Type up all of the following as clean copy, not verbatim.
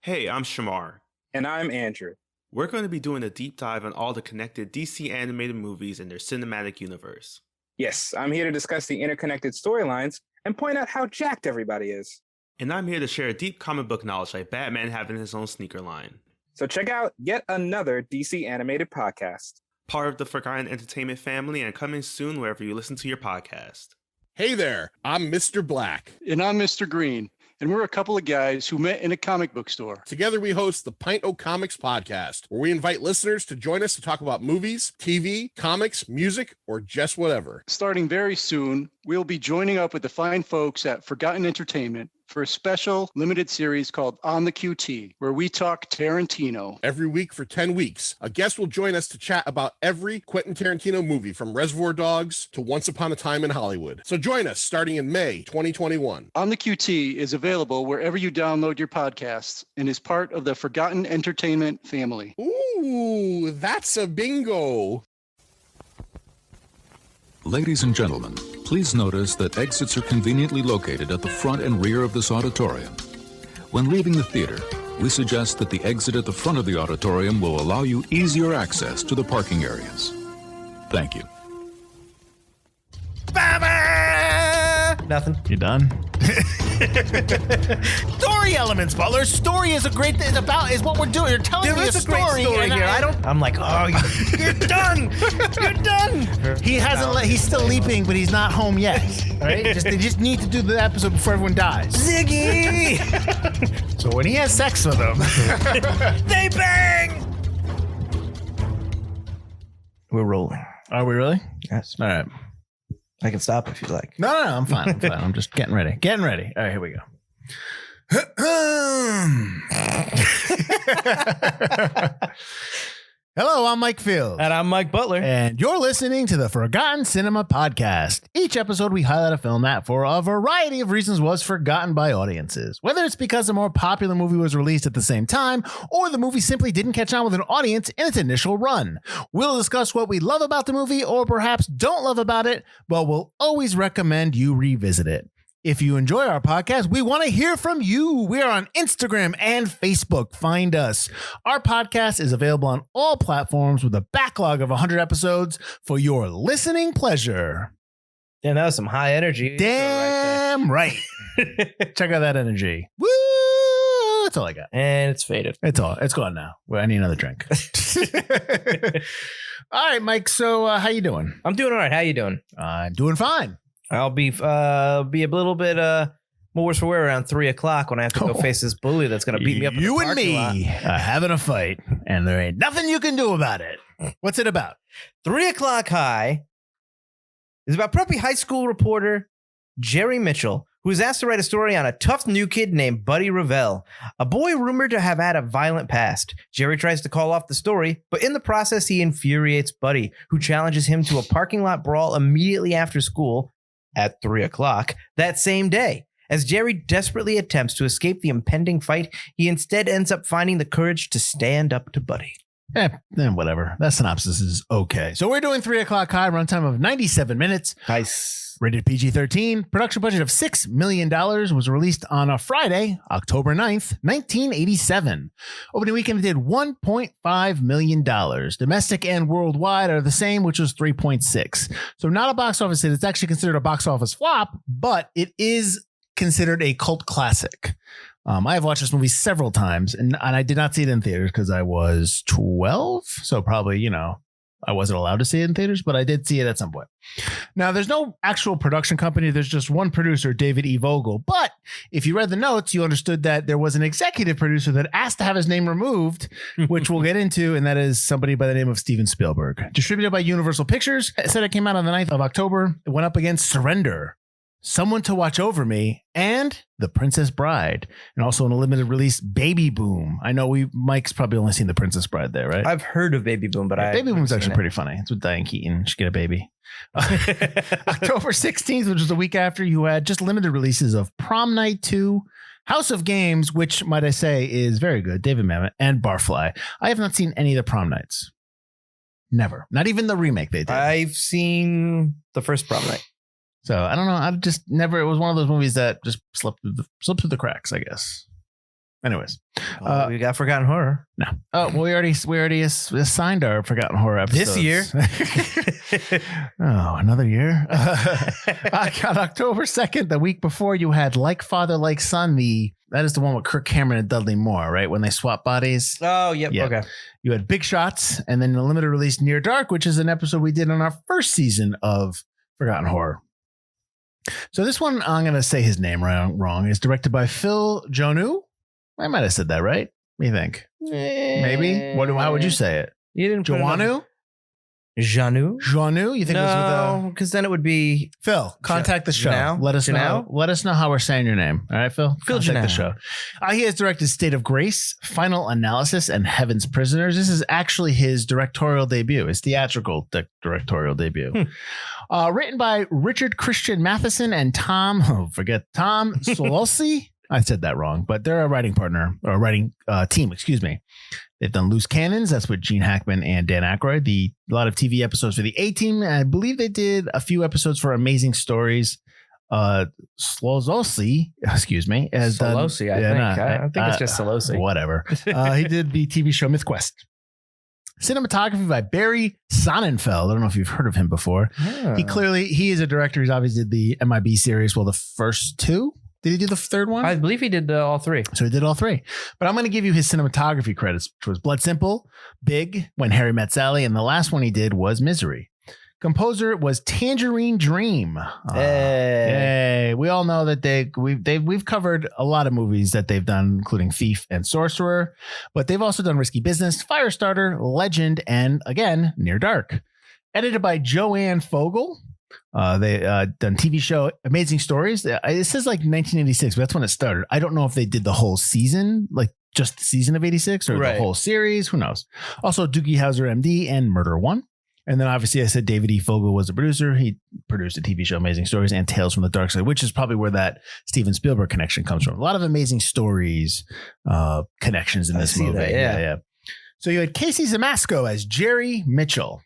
Hey, I'm Shamar. And I'm Andrew. We're going to be doing a deep dive on all the connected DC animated movies and their cinematic universe. Yes, I'm here to discuss the interconnected storylines and point out how jacked everybody is. And I'm here to share deep comic book knowledge like Batman having his own sneaker line. So check out yet another DC animated podcast. Part of the Forgotten Entertainment family and coming soon wherever you listen to your podcast. Hey there, I'm Mr. Black. And I'm Mr. Green. And we're a couple of guys who met in a comic book store. Together we host the Pint O' Comics podcast, where we invite listeners to join us to talk about movies, TV, comics, music, or just whatever. Starting very soon, we'll be joining up with the fine folks at Forgotten Entertainment for a special limited series called On the QT, where we talk Tarantino. Every week for 10 weeks, a guest will join us to chat about every Quentin Tarantino movie, from Reservoir Dogs to Once Upon a Time in Hollywood. So join us starting in May 2021. On the QT is available wherever you download your podcasts and is part of the Forgotten Entertainment family. Ooh, that's a bingo. Ladies and gentlemen, please notice that exits are conveniently located at the front and rear of this auditorium. When leaving the theater, we suggest that the exit at the front of the auditorium will allow you easier access to the parking areas. Thank you. Nothing. You done? Story elements, Butler. Story is a great thing. Is what we're doing. You're telling me a story here. I'm like, oh, you're done. You're done. He hasn't. He's still leaping, but he's not home yet. Right? They just need to do the episode before everyone dies. Ziggy. So when he has sex with them, they bang. We're rolling. Are we really? Yes. All right. I can stop if you like. No, I'm fine. I'm just getting ready. All right, here we go. Hello, I'm Mike Fields. And I'm Mike Butler. And you're listening to the Forgotten Cinema Podcast. Each episode, we highlight a film that, for a variety of reasons, was forgotten by audiences. Whether it's because a more popular movie was released at the same time, or the movie simply didn't catch on with an audience in its initial run. We'll discuss what we love about the movie, or perhaps don't love about it, but we'll always recommend you revisit it. If you enjoy our podcast, we want to hear from you. We are on Instagram and Facebook. Find us. Our podcast is available on all platforms with a backlog of 100 episodes for your listening pleasure. Damn, that was some high energy. Damn right. Check out that energy. Woo! That's all I got. And it's faded. It's gone now. Well, I need another drink. All right, Mike. So how you doing? I'm doing all right. How you doing? I'm doing fine. I'll be a little bit more worse for wear around 3 o'clock when I have to go face this bully that's going to beat me up. You and me are having a fight, and there ain't nothing you can do about it. What's it about? 3 o'clock high is about preppy high school reporter Jerry Mitchell, who is asked to write a story on a tough new kid named Buddy Revell, a boy rumored to have had a violent past. Jerry tries to call off the story, but in the process, he infuriates Buddy, who challenges him to a parking lot brawl immediately after school at 3 o'clock that same day. As Jerry desperately attempts to escape the impending fight, he instead ends up finding the courage to stand up to Buddy. Whatever. That synopsis is okay. So we're doing 3 o'clock high, runtime of 97 minutes. Nice. Rated PG-13. Production budget of $6 million. Was released on a Friday, October 9th, 1987. Opening weekend did $1.5 million. Domestic and worldwide are the same, which was 3.6. So not a box office hit. It's actually considered a box office flop, but it is considered a cult classic. I have watched this movie several times, and I did not see it in theaters because I was 12. So probably, I wasn't allowed to see it in theaters, but I did see it at some point. Now, there's no actual production company. There's just one producer, David E. Vogel. But if you read the notes, you understood that there was an executive producer that asked to have his name removed, which we'll get into. And that is somebody by the name of Steven Spielberg. Distributed by Universal Pictures. It said it came out on the 9th of October. It went up against Surrender, Someone to Watch Over Me, and The Princess Bride, and also in a limited release, Baby Boom. I know Mike's probably only seen The Princess Bride there, right? I've heard of Baby Boom, but Baby Boom's actually pretty funny. It's with Diane Keaton. She get a baby. October 16th, which was the week after, you had just limited releases of Prom Night 2, House of Games, which, might I say, is very good, David Mamet, and Barfly. I have not seen any of the Prom Nights. Never. Not even the remake they did. I've seen the first Prom Night. So I don't know. I just never. It was one of those movies that just slipped through the cracks, I guess. Anyways, We got Forgotten Horror. No. Oh, well, we already assigned our Forgotten Horror episodes. This year. Oh, another year. On October 2nd, the week before, you had Like Father, Like Son. That is the one with Kirk Cameron and Dudley Moore, right? When they swap bodies. Oh, yep. Yeah. Okay. You had Big Shots, and then the limited release Near Dark, which is an episode we did on our first season of Forgotten Horror. So this one, I'm going to say his name wrong. It's directed by Phil Joanou. I might have said that right. What do you think? Maybe? How would you say it? You didn't put it on- Joanou? Joanou? You think it was No, because then it would be Phil, contact the show. Joanou? Let us know. Joanou? Let us know how we're saying your name. All right, Phil? Phil Contact the Joanou. show. He has directed State of Grace, Final Analysis, and Heaven's Prisoners. This is actually his directorial debut, his theatrical directorial debut. Written by Richard Christian Matheson and Tom Solosy. I said that wrong, but they're a writing partner or a writing team, excuse me. They've done Loose Cannons. That's with Gene Hackman and Dan Aykroyd. A lot of TV episodes for the A-Team. I believe they did a few episodes for Amazing Stories. Solosy, excuse me. Solosy, I think it's just Solosy. Whatever. He did the TV show MythQuest. Cinematography by Barry Sonnenfeld. I don't know if you've heard of him before. He is a director. He's obviously did the MIB series. Well, the first two. Did he do the third one? I believe he did all three. So he did all three. But I'm going to give you his cinematography credits, which was Blood Simple, Big, When Harry Met Sally, and the last one he did was Misery. Composer was Tangerine Dream. Yay. We all know that we've covered a lot of movies that they've done, including Thief and Sorcerer, but they've also done Risky Business, Firestarter, Legend, and again, Near Dark. Edited by Joanne Fogel. They done TV show Amazing Stories. It says like 1986, but that's when it started. I don't know if they did the whole season, like just the season of 86 or the whole series. Who knows? Also Doogie Howser, MD, and Murder One. And then obviously I said David E. Fogel was a producer. He produced a TV show Amazing Stories and Tales from the Dark Side, which is probably where that Steven Spielberg connection comes from. A lot of Amazing Stories connections in this movie. Yeah. So you had Casey Siemaszko as Jerry Mitchell.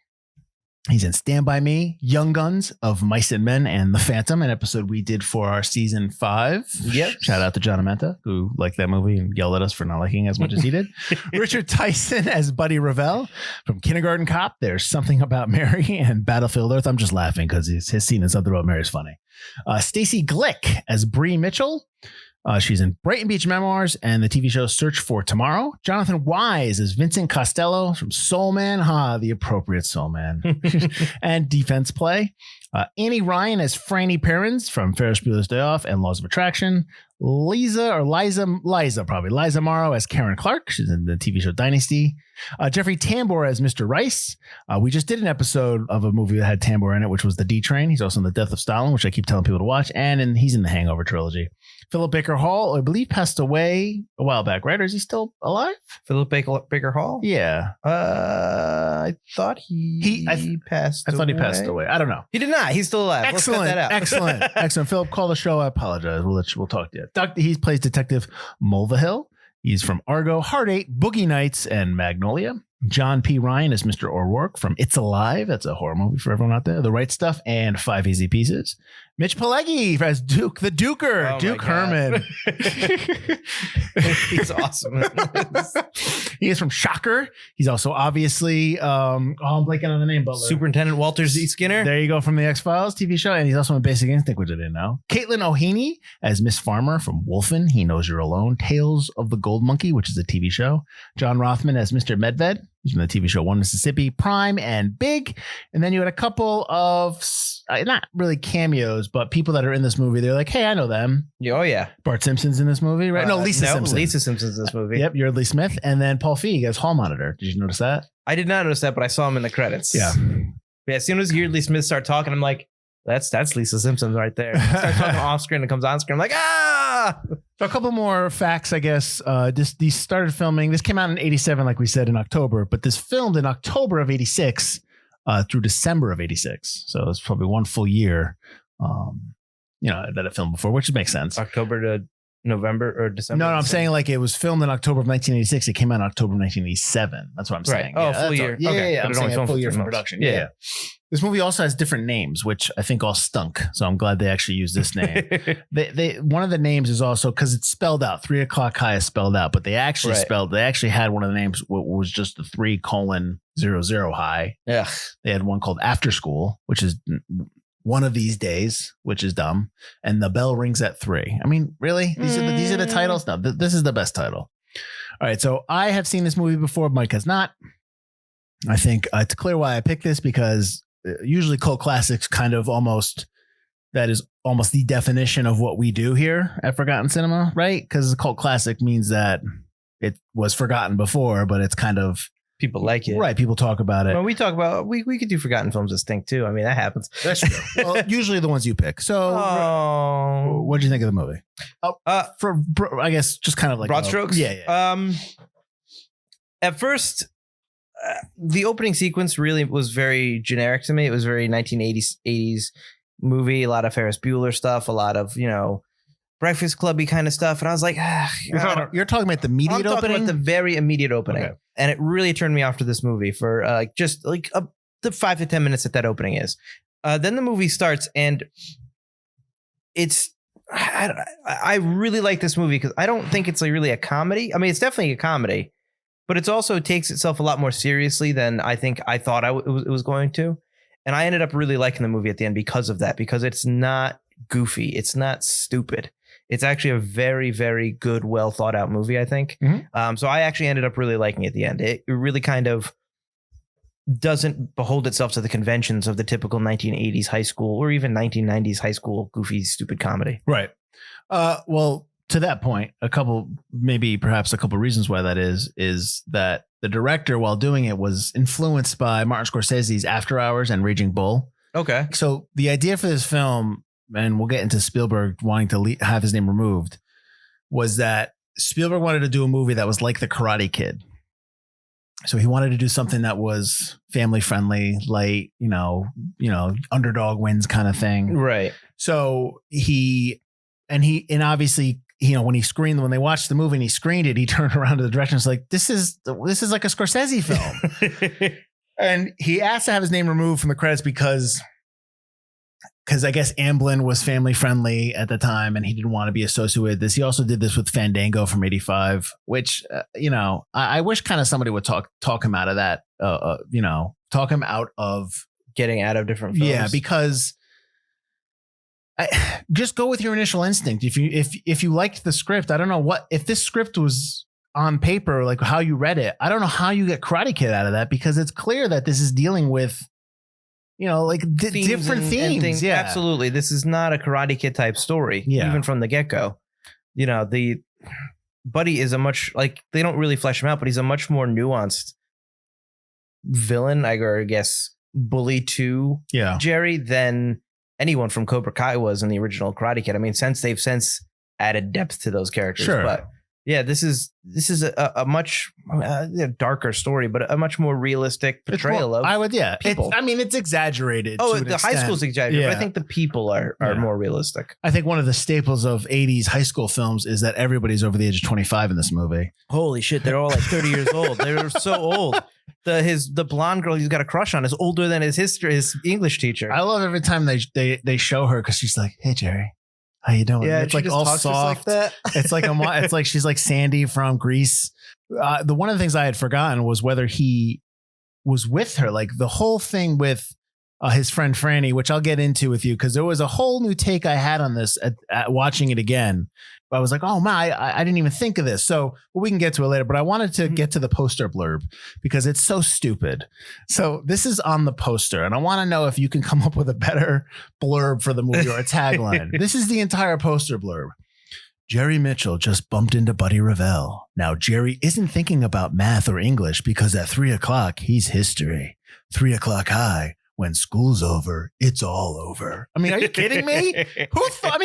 He's in Stand By Me, Young Guns of Mice and Men, and The Phantom, an episode we did for our season 5. Yep. Shout out to John Amenta, who liked that movie and yelled at us for not liking it as much as he did. Richard Tyson as Buddy Revell from Kindergarten Cop. There's Something About Mary and Battlefield Earth. I'm just laughing because his scene in Something About Mary is funny. Stacey Glick as Bree Mitchell. She's in Brighton Beach Memoirs and the TV show Search for Tomorrow. Jonathan Wise as Vincent Costello from Soul Man. The appropriate Soul Man. And Defense Play. Annie Ryan as Franny Perrins from Ferris Bueller's Day Off and Laws of Attraction. Liza Morrow as Karen Clark. She's in the TV show Dynasty. Jeffrey Tambor as Mr. Rice. We just did an episode of a movie that had Tambor in it, which was The D Train. He's also in The Death of Stalin, which I keep telling people to watch. And he's in the Hangover trilogy. Philip Baker Hall, I believe, passed away a while back, right? Or is he still alive? Philip Baker Hall? Yeah. I thought he passed away. I thought he passed away. I don't know. He did not. He's still alive. Excellent. Let's cut that out. Excellent. Philip, call the show. I apologize. We'll talk to you. He plays Detective Mulvihill. He's from Argo, Heart 8, Boogie Nights, and Magnolia. John P. Ryan is Mr. O'Rourke from It's Alive. That's a horror movie for everyone out there. The Right Stuff and 5 Easy Pieces. Mitch Pileggi as Duke, the Duker, Duke Herman. He's awesome. He is from Shocker. He's also obviously, I'm blanking on the name, Butler. Superintendent Walter Z. Skinner. There you go, from the X-Files TV show. And he's also in Basic Instinct, which I didn't know. Caitlin O'Haney as Miss Farmer from Wolfen. He Knows You're Alone. Tales of the Gold Monkey, which is a TV show. John Rothman as Mr. Medved. He's from the TV show One Mississippi, Prime, and Big. And then you had a couple of, not really cameos, but people that are in this movie. They're like, hey, I know them. Oh, yeah. Bart Simpson's in this movie, right? Lisa Simpson. Lisa Simpson's in this movie. Yep, Yardley Smith. And then Paul Feig as Hall Monitor. Did you notice that? I did not notice that, but I saw him in the credits. Yeah. As soon as Yardley Smith started talking, I'm like, that's Lisa Simpson right there. He starts talking off screen and comes on screen. I'm like, So a couple more facts, I guess. These started filming. This came out in 87, like we said, in October, but this filmed in October of 86 through December of 86. So it's probably one full year, that it filmed before, which makes sense. October to November or December? No, I'm saying like it was filmed in October of 1986. It came out in October of 1987. That's what I'm saying. Right. Oh, full year. Yeah, okay. I'm saying a full year from production. Yeah. This movie also has different names, which I think all stunk. So I'm glad they actually used this name. They one of the names is also because it's spelled out. 3 o'clock high is spelled out, but they actually had one of the names was just the 3:00 high. Yeah. They had one called After School, which is one of these days, which is dumb. And The Bell Rings at 3. I mean, really? These are the titles? No, this is the best title. All right. So I have seen this movie before. Mike has not. I think it's clear why I picked this because usually cult classics that is almost the definition of what we do here at Forgotten Cinema, right? Because a cult classic means that it was forgotten before, but it's kind of people like it, right? People talk about it. When we talk about we could do forgotten films that stink too. I mean, that happens. That's true. Well, usually the ones you pick. So, what did you think of the movie? For I guess just kind of like broad strokes. Yeah. At first, the opening sequence really was very generic to me. It was very 1980s movie, a lot of Ferris Bueller stuff, a lot of, Breakfast Clubby kind of stuff. And I was like, you're talking about the immediate opening? I'm talking about the very immediate opening. Okay. And it really turned me off to this movie for the 5 to 10 minutes that opening is. Then the movie starts and I really like this movie because I don't think it's really a comedy. I mean, it's definitely a comedy. But it also takes itself a lot more seriously than I thought it was going to. And I ended up really liking the movie at the end because of that, because it's not goofy. It's not stupid. It's actually a very, very good, well thought out movie, I think. Mm-hmm. So I actually ended up really liking it at the end. It really kind of doesn't behold itself to the conventions of the typical 1980s high school or even 1990s high school goofy, stupid comedy. Right. Well, to that point, perhaps a couple reasons why that is that the director, while doing it, was influenced by Martin Scorsese's After Hours and Raging Bull. Okay. So the idea for this film, and we'll get into Spielberg wanting to have his name removed, was that Spielberg wanted to do a movie that was like The Karate Kid. So he wanted to do something that was family friendly, light, underdog wins kind of thing. Right. So obviously, when they watched the movie and he screened it, he turned around to the director and was like, this is like a Scorsese film. And he asked to have his name removed from the credits because I guess Amblin was family friendly at the time and he didn't want to be associated with this. He also did this with Fandango from 85, which, I wish kind of somebody would talk him out of that, talk him out of getting out of different films. Yeah, because just go with your initial instinct. If you liked the script, I don't know if this script was on paper, like how you read it, I don't know how you get Karate Kid out of that, because it's clear that this is dealing with, different themes. Yeah, absolutely. This is not a Karate Kid type story. Yeah. Even from the get go, the Buddy is they don't really flesh him out, but he's a much more nuanced villain, I guess, bully to Jerry than anyone from Cobra Kai was in the original Karate Kid. I mean, they've since added depth to those characters, but yeah, this is a much darker story, but a much more realistic portrayal of people. It's exaggerated. Oh, the high school's exaggerated. But I think the people are more realistic. I think one of the staples of 80s high school films is that everybody's over the age of 25 in this movie. Holy shit, they're all like 30 years old. They're so old. The blonde girl he's got a crush on is older than his English teacher. I love every time they show her because she's like, "Hey Jerry, how you doing?" Yeah, it's like all soft. Like that. It's like she's like Sandy from Grease. One of the things I had forgotten was whether he was with her, like the whole thing with his friend Franny, which I'll get into with you because there was a whole new take I had on this at watching it again. I was like, oh my, I didn't even think of this. So we can get to it later, but I wanted to get to the poster blurb because it's so stupid. So this is on the poster and I want to know if you can come up with a better blurb for the movie or a tagline. This is the entire poster blurb. Jerry Mitchell just bumped into Buddy Revell. Now Jerry isn't thinking about math or English because at 3 o'clock, he's history. 3 o'clock high. When school's over, it's all over. I mean, are you kidding me? Who thought?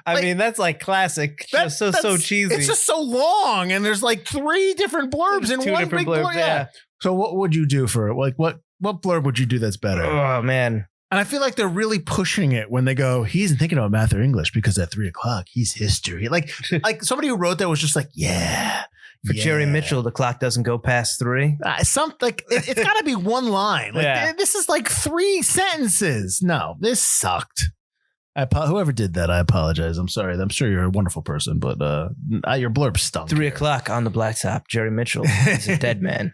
I mean, that's like classic. That's so cheesy. It's just so long, and there's like 3 different blurbs in one big blurb. Yeah. So, what would you do for it? Like, what blurb would you do that's better? Oh man. And I feel like they're really pushing it when they go, he isn't thinking about math or English because at 3 o'clock he's history. Like somebody who wrote that was just like, yeah. For Jerry Mitchell, the clock doesn't go past 3. It's got to be one line. Like this is like 3 sentences. No, this sucked. Whoever did that, I apologize. I'm sorry. I'm sure you're a wonderful person, but your blurb stunk. 3 o'clock on the blacktop. Jerry Mitchell is a dead man.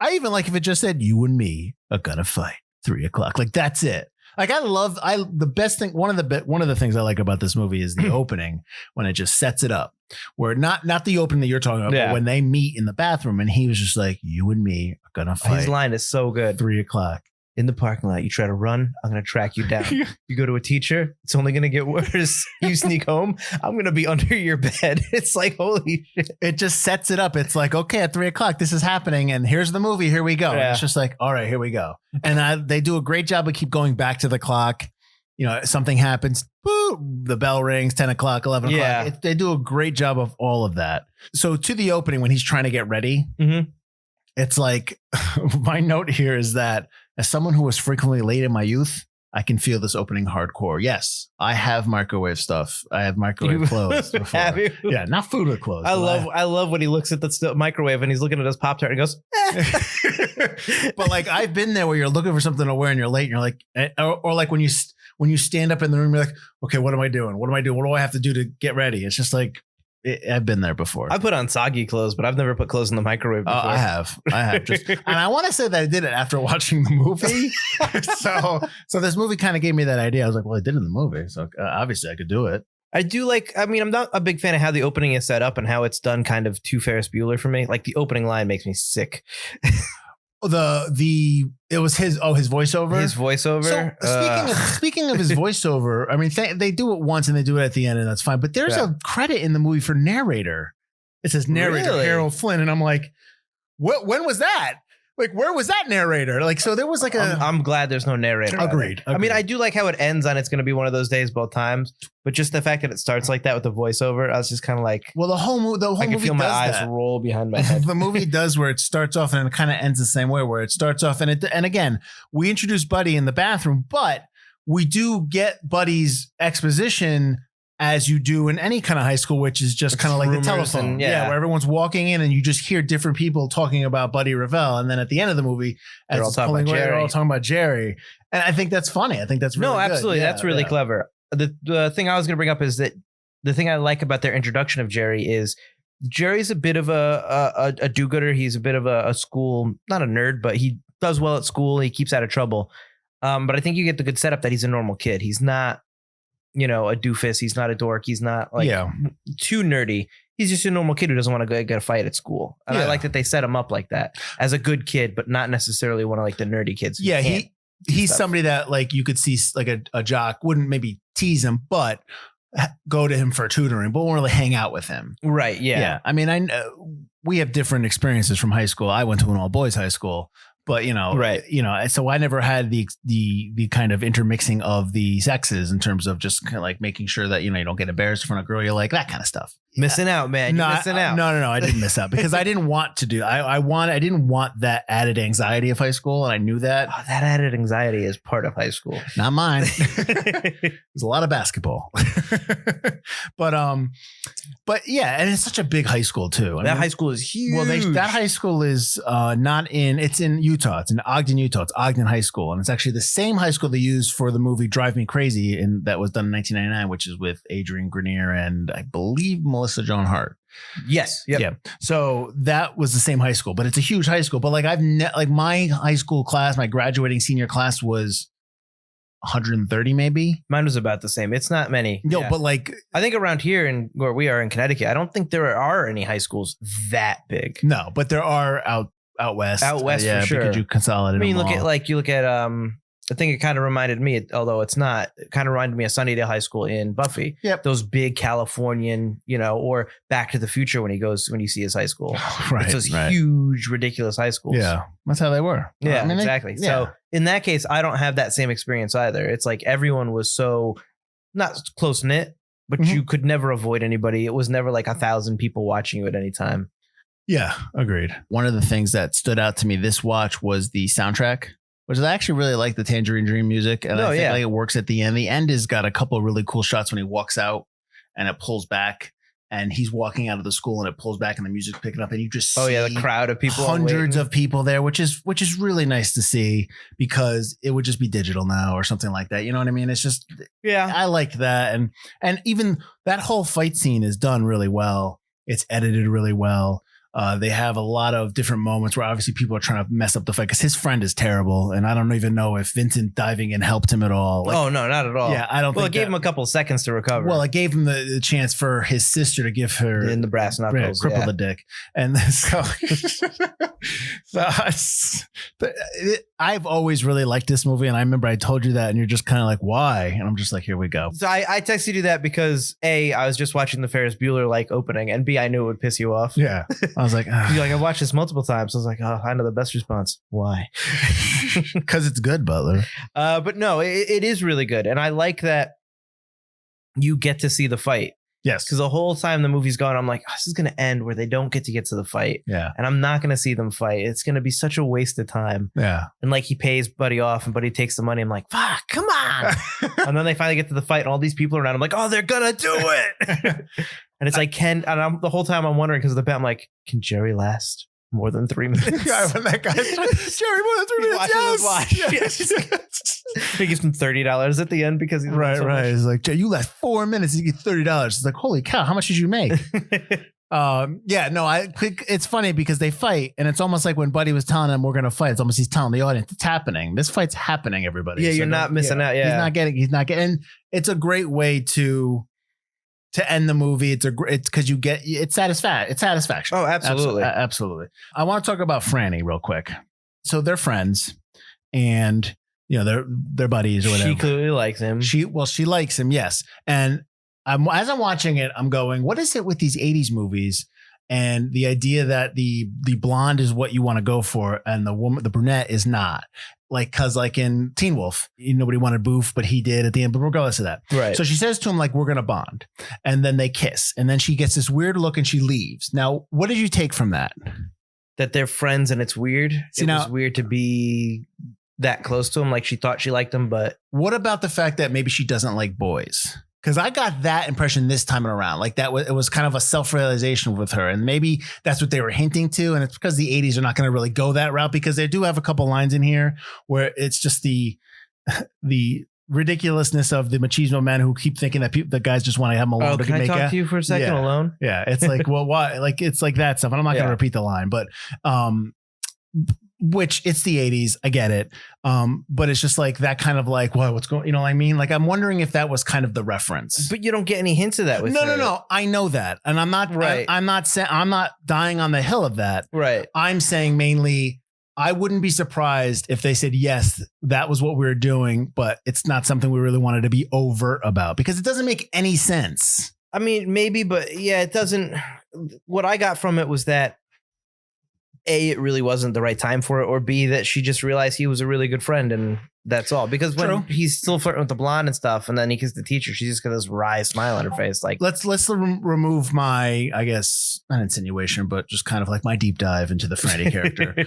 I even like if it just said, you and me are gonna fight 3 o'clock. Like that's it. Like the best thing. One of the things I like about this movie is the opening when it just sets it up. Where not the opening that you're talking about, but when they meet in the bathroom and he was just like, you and me are gonna fight. His line is so good. 3 o'clock. In the parking lot, you try to run, I'm going to track you down. You go to a teacher, it's only going to get worse. You sneak home, I'm going to be under your bed. It's like, holy shit. It just sets it up. It's like, okay, at 3 o'clock, this is happening. And here's the movie. Here we go. Yeah. It's just like, all right, here we go. And they do a great job of keep going back to the clock. You know, something happens, boom, the bell rings, 10 o'clock, 11 o'clock. Yeah. They do a great job of all of that. So to the opening, when he's trying to get ready, it's like, my note here is that as someone who was frequently late in my youth, I can feel this opening hardcore. Yes, I have microwave stuff. I have microwave clothes before. Have you? Yeah, not food or clothes. I love when he looks at the microwave and he's looking at his Pop-Tart and goes, But like I've been there where you're looking for something to wear and you're late and you're like, or like when you stand up in the room, you're like, okay, what am I doing? What do I have to do to get ready? It's just like, I've been there before. I put on soggy clothes, but I've never put clothes in the microwave before. I have and I want to say that I did it after watching the movie. so this movie kind of gave me that idea. I was like, well, I did it in the movie. So obviously I could do it. I do I'm not a big fan of how the opening is set up and how it's done kind of too Ferris Bueller for me. Like the opening line makes me sick. It was his voiceover. His voiceover. So speaking of his voiceover, I mean, they do it once and they do it at the end, and that's fine. But there's a credit in the movie for narrator. It says narrator Harold Flynn, and I'm like, what? When was that? Like, where was that narrator? Like, so there was like I'm glad there's no narrator. Agreed. I mean, I do like how it ends on it's going to be one of those days both times, but just the fact that it starts like that with the voiceover, I was just kind of like, well, the whole movie I can feel my eyes roll behind my head. The movie does where it starts off and it kind of ends the same way, where it starts off and again, we introduce Buddy in the bathroom, but we do get Buddy's exposition as you do in any kind of high school, which is just kind of like the telephone. Where everyone's walking in and you just hear different people talking about Buddy Revell. And then at the end of the movie, they're all talking about Jerry. And I think that's funny. I think that's really good. Absolutely. That's really clever. The thing I was going to bring up is that the thing I like about their introduction of Jerry is Jerry's a bit of a do-gooder. He's a bit of a school, not a nerd, but he does well at school. He keeps out of trouble. But I think you get the good setup that he's a normal kid. He's not, a doofus. He's not a dork. He's not too nerdy. He's just a normal kid who doesn't want to get a fight at school. And I like that they set him up like that as a good kid, but not necessarily one of like the nerdy kids. Yeah. He's somebody that like you could see like a jock wouldn't maybe tease him, but go to him for tutoring, but won't really hang out with him. Right. Yeah. I mean, we have different experiences from high school. I went to an all boys high school. But, so I never had the kind of intermixing of the sexes in terms of just kind of like making sure that, you don't get embarrassed in front of a girl. You're like that kind of stuff. Missing out, man. You're missing out. No. I didn't miss out because I didn't want to do. I didn't want that added anxiety of high school. And I knew that. Oh, that added anxiety is part of high school. Not mine. There's a lot of basketball. But yeah, and it's such a big high school too. High school is huge. Well, that high school is it's in Utah. It's in Ogden, Utah. It's Ogden High School. And it's actually the same high school they used for the movie Drive Me Crazy, and that was done in 1999, which is with Adrian Grenier and I believe Melissa Joan Hart. Yes. Yep. Yeah. So that was the same high school, but it's a huge high school. But like my high school class, my graduating senior class was 130 maybe. Mine was about the same. It's not many. No, but like I think around here in where we are in Connecticut, I don't think there are any high schools that big. No, but there are out west. Out west for sure. Because you consolidate. I mean, you look at I think it kind of reminded me, although it's not, it kind of reminded me of Sunnydale High School in Buffy. Yep. Those big Californian, or Back to the Future when you see his high school. Right. It's those huge, ridiculous high schools. Yeah. That's how they were. Yeah, exactly. So in that case, I don't have that same experience either. It's like everyone was so not close knit, but you could never avoid anybody. It was never like 1,000 people watching you at any time. Yeah, agreed. One of the things that stood out to me this watch was the soundtrack, which I actually really like the Tangerine Dream music. And I think like it works at the end. The end has got a couple of really cool shots when he walks out and it pulls back and he's walking out of the school and it pulls back and the music's picking up and you just see the crowd of people, hundreds of people there, which is really nice to see because it would just be digital now or something like that. You know what I mean? It's just, I liked that. And even that whole fight scene is done really well. It's edited really well. They have a lot of different moments where obviously people are trying to mess up the fight because his friend is terrible. And I don't even know if Vincent diving in helped him at all. Like, oh, no, not at all. Yeah, I don't think it gave him a couple of seconds to recover. Well, it gave him the chance for his sister to give her in the brass knuckles, cripple the dick. And so, I've always really liked this movie. And I remember I told you that and you're just kind of like, why? And I'm just like, here we go. So I texted you that because A, I was just watching the Ferris Bueller opening, and B, I knew it would piss you off. Yeah. I was like, I've watched this multiple times. I was like, oh, I know the best response. Why? Because it's good, Butler. But no, it is really good. And I like that you get to see the fight. Yes. Because the whole time the movie's going, I'm like, this is going to end where they don't get to the fight. Yeah. And I'm not going to see them fight. It's going to be such a waste of time. Yeah. And he pays Buddy off and Buddy takes the money. I'm like, fuck, come on. And then they finally get to the fight and all these people around. I'm like, oh, they're going to do it. And it's like, the whole time I'm wondering because of the bet, I'm like, can Jerry last more than 3 minutes? Yeah, when that guy's Jerry, more than 3 minutes. Yes. He gives him $30 at the end because he's right. He's like, Jerry, you last 4 minutes, you get $30. It's like, holy cow, how much did you make? It's funny because they fight and it's almost like when Buddy was telling them we're going to fight. It's almost he's telling the audience it's happening. This fight's happening, everybody. Yeah, you're not missing out. Yeah, he's not getting. It's a great way to end the movie. It's because you get it's satisfaction. Oh, absolutely. Absolutely. I want to talk about Franny real quick. So they're friends and they're buddies or whatever. She clearly likes him. She likes him. Yes. And as I'm watching it, I'm going, what is it with these 80s movies and the idea that the blonde is what you want to go for and the brunette is not? Because in Teen Wolf, nobody wanted Boof, but he did at the end. But regardless of that, right? So she says to him we're gonna bond, and then they kiss, and then she gets this weird look and she leaves. Now, what did you take from that? That they're friends and it's weird. It was weird to be that close to him. She thought she liked him, but what about the fact that maybe she doesn't like boys? Because I got that impression this time around. It was kind of a self-realization with her. And maybe that's what they were hinting to. And it's because the 80s are not going to really go that route because they do have a couple lines in here where it's just the ridiculousness of the machismo men who keep thinking that the guys just want to have them alone. Can I talk to you for a second alone? Yeah. It's like, well, why? It's like that stuff. And I'm not going to repeat the line, but which it's the 80s. I get it. But it's just that kind of what's going, you know what I mean? I'm wondering if that was kind of the reference. But you don't get any hints of that with her. No. I know that. And I'm not, right. I'm not saying, I'm not dying on the hill of that. Right. I'm saying mainly, I wouldn't be surprised if they said, yes, that was what we were doing, but it's not something we really wanted to be overt about because it doesn't make any sense. I mean, maybe, but yeah, it doesn't. What I got from it was that A, it really wasn't the right time for it, or B, that she just realized he was a really good friend and that's all. Because when he's still flirting with the blonde and stuff and then he kisses the teacher, she's just got this wry smile on her face. Let's remove my, I guess, not insinuation, but just kind of my deep dive into the Franny character.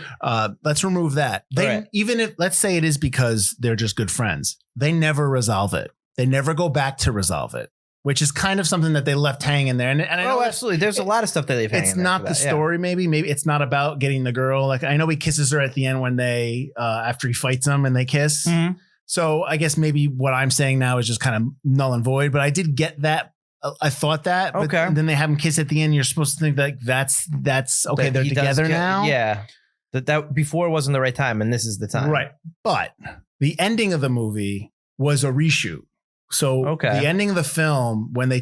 Let's remove that. Even if, let's say it is because they're just good friends, they never resolve it. They never go back to resolve it. Which is kind of something that they left hanging there. And I know absolutely. There's a lot of stuff that they've hanging. It's not the story, maybe. Maybe it's not about getting the girl. I know he kisses her at the end when they, after he fights them and they kiss. Mm-hmm. So I guess maybe what I'm saying now is just kind of null and void. But I did get that. I thought that. But then they have him kiss at the end. You're supposed to think that's okay. They're together now. Yeah. That before wasn't the right time. And this is the time. Right. But the ending of the movie was a reshoot. So the ending of the film, when they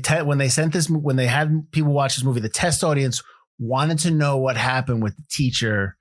had people watch this movie, the test audience wanted to know what happened with the teacher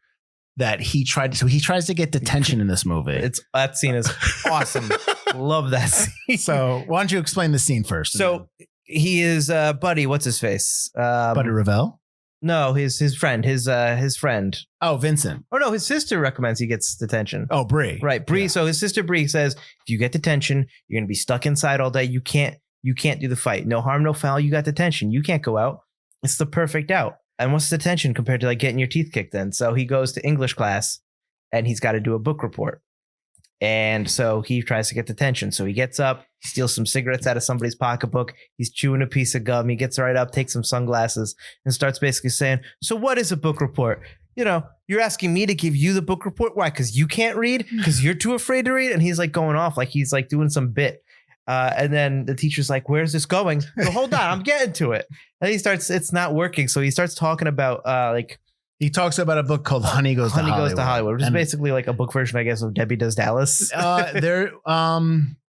that he tried. So he tries to get detention in this movie. That scene is awesome. Love that scene. So why don't you explain the scene first? So he is Buddy. What's his face? Buddy Revell. No, his friend, his friend. Oh, Vincent. Oh no, his sister recommends he gets detention. Oh, Bree. Right, Bree. Yeah. So his sister Bree says, if you get detention, you're gonna be stuck inside all day. You can't do the fight. No harm, no foul. You got detention. You can't go out. It's the perfect out. And what's detention compared to getting your teeth kicked in? So he goes to English class, and he's got to do a book report. And so he tries to get detention. So he gets up, He steals some cigarettes out of somebody's pocketbook. He's chewing a piece of gum. He gets right up, takes some sunglasses, and starts basically saying, so what is a book report? You know, you're asking me to give you the book report. Why? Because you can't read? Because you're too afraid to read? And he's like going off like he's like doing some bit. And then the teacher's like, where's this going? So hold on, I'm getting to it. And it's not working. So he starts talking about he talks about a book called Honey Goes to Hollywood, which is basically like a book version, I guess, of Debbie Does Dallas.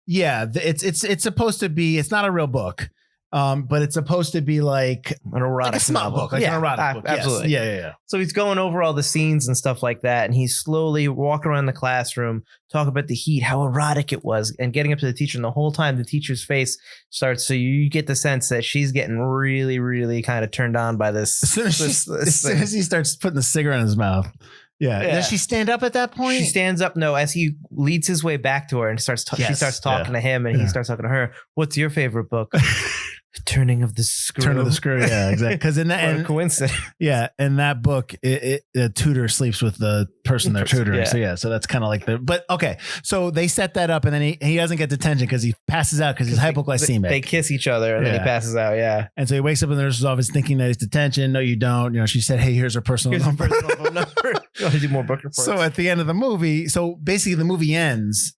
It's supposed to be, it's not a real book. But it's supposed to be like an erotic like a smut novel. book, like an erotic book. Absolutely. Yes. Yeah. So he's going over all the scenes and stuff like that. And he's slowly walking around the classroom, talking about the heat, how erotic it was, and getting up to the teacher. And the whole time the teacher's face starts. So you get the sense that she's getting really, really kind of turned on by this. As soon as he starts putting the cigarette in his mouth. Yeah. Does she stand up at that point? She stands up. No, as he leads his way back to her and she starts talking to him and he starts talking to her. What's your favorite book? Turning of the Screw. Turn of the Screw, yeah, exactly. Because in that coincidence, yeah, in that book, the tutor sleeps with the person they're tutoring. Yeah. So that's kind of like but okay. So they set that up, and then he doesn't get detention because he passes out because he's hypoglycemic. They kiss each other, and then he passes out. Yeah, and so he wakes up in the nurse's office thinking that he's detention. No, you don't. You know, she said, "Hey, here's her personal number." You want to do more book reports? So at the end of the movie, basically the movie ends.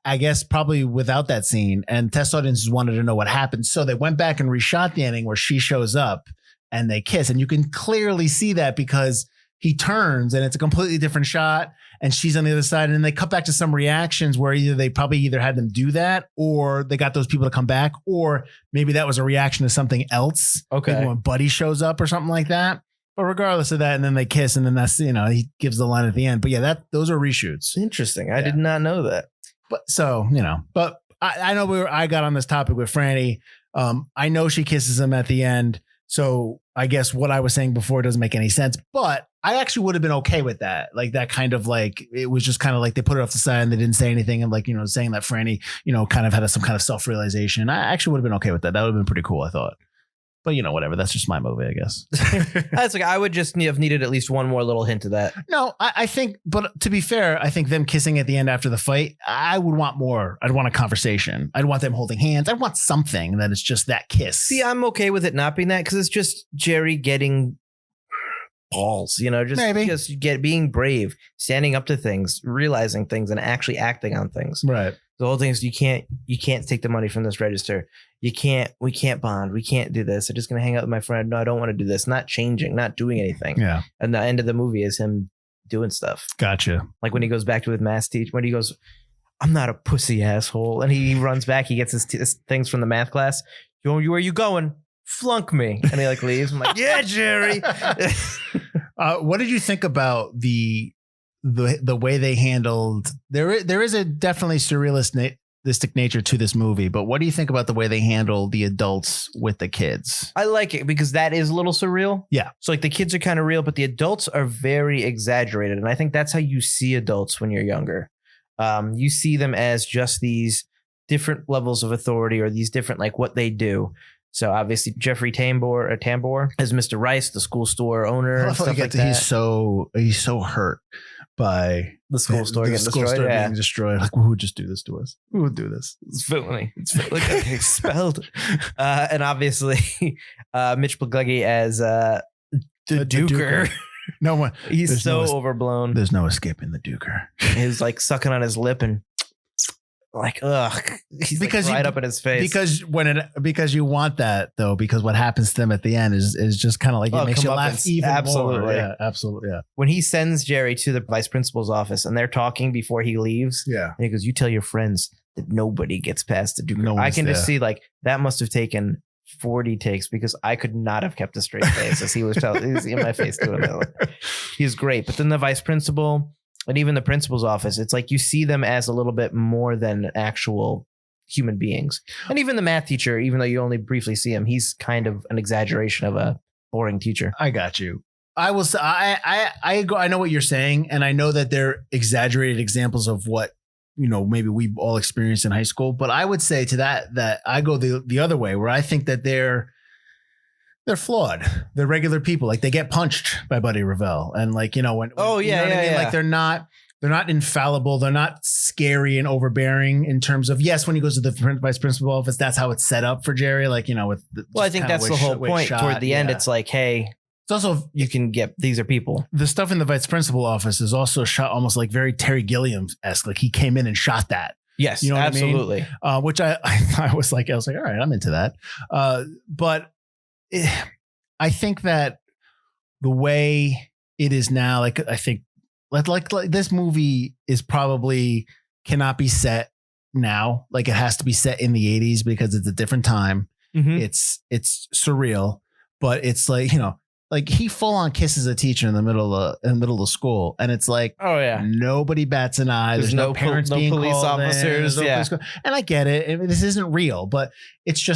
I guess probably without that scene, and test audiences wanted to know what happened. So they went back and reshot the ending where she shows up and they kiss. And you can clearly see that because he turns and it's a completely different shot and she's on the other side. And then they cut back to some reactions where they probably had them do that or they got those people to come back, or maybe that was a reaction to something else. Okay. Maybe when Buddy shows up or something like that. But regardless of that, and then they kiss and then that's, he gives the line at the end. But yeah, those are reshoots. Interesting. I did not know that. But so, but I know I got on this topic with Franny. I know she kisses him at the end. So I guess what I was saying before doesn't make any sense, but I actually would have been okay with that. Like that kind of like, it was just kind of like they put it off the side and they didn't say anything. And like, saying that Franny, kind of had some kind of self-realization. I actually would have been okay with that. That would have been pretty cool, I thought. But whatever. That's just my movie, I guess. That's like I would just have needed at least one more little hint of that. No, I think, but to be fair, I think them kissing at the end after the fight, I would want more. I'd want a conversation. I'd want them holding hands. I'd want something that is just that kiss. See, I'm okay with it not being that because it's just Jerry getting balls, being brave, standing up to things, realizing things, and actually acting on things. Right. The whole thing is you can't take the money from this register. We can't bond. We can't do this. I'm just going to hang out with my friend. No, I don't want to do this. Not changing, not doing anything. Yeah. And the end of the movie is him doing stuff. Gotcha. Like when he goes back to his math teacher, when he goes, I'm not a pussy asshole. And he runs back. He gets his things from the math class. Where are you going? Flunk me. And he leaves. I'm like, yeah, Jerry. What did you think about the way they handled there is a definitely surrealistic nature to this movie, but what do you think about the way they handle the adults with the kids? I like it because that is a little surreal. Yeah. So like the kids are kind of real, but the adults are very exaggerated. And I think that's how you see adults when you're younger. You see them as just these different levels of authority or these different, what they do. So obviously Jeffrey Tambor as Mr. Rice, the school store owner. And stuff like that. He's so hurt by the school store being destroyed. Like, who would just do this to us? Who would do this? It's villainy. It's expelled. And obviously, Mitch Pileggi as the Duker. No one. He's so overblown. There's no escaping the Duker. He's sucking on his lip and ugh. He's because right up in his face. Because you want that though, because what happens to them at the end is just kind of it makes you laugh even more. Yeah, absolutely. Yeah. When he sends Jerry to the vice principal's office and they're talking before he leaves. Yeah. And he goes, you tell your friends that nobody gets past the Duke. I can just see that must have taken 40 takes because I could not have kept a straight face as he was in my face doing that. He's great. But then the vice principal and even the principal's office, it's you see them as a little bit more than actual human beings. And even the math teacher, even though you only briefly see him, he's kind of an exaggeration of a boring teacher. I got you. I know what you're saying. And I know that they're exaggerated examples of what, maybe we all experienced in high school. But I would say to that I go the other way where I think that they're flawed. They're regular people. They get punched by Buddy Revell. And when oh, yeah, you know what I mean? Yeah. They're they're not infallible. They're not scary and overbearing in terms of, yes, when he goes to the vice principal office, that's how it's set up for Jerry. Like, with I think that's the whole point. Toward the end, it's like, hey, it's also, you can get, these are people. The stuff in the vice principal office is also shot almost like very Terry Gilliam-esque. Like he came in and shot that. Yes, you know what absolutely. I mean? Which I was like, all right, I'm into that. But I think that the way it is now, like, I think like this movie is probably cannot be set now. Like it has to be set in the 80s because it's a different time. Mm-hmm. It's surreal, but it's like, like he full on kisses a teacher in the middle of school, and it's like, oh yeah, nobody bats an eye. There's no parents being police called officers. in, and I get it. I mean, this isn't real, but it's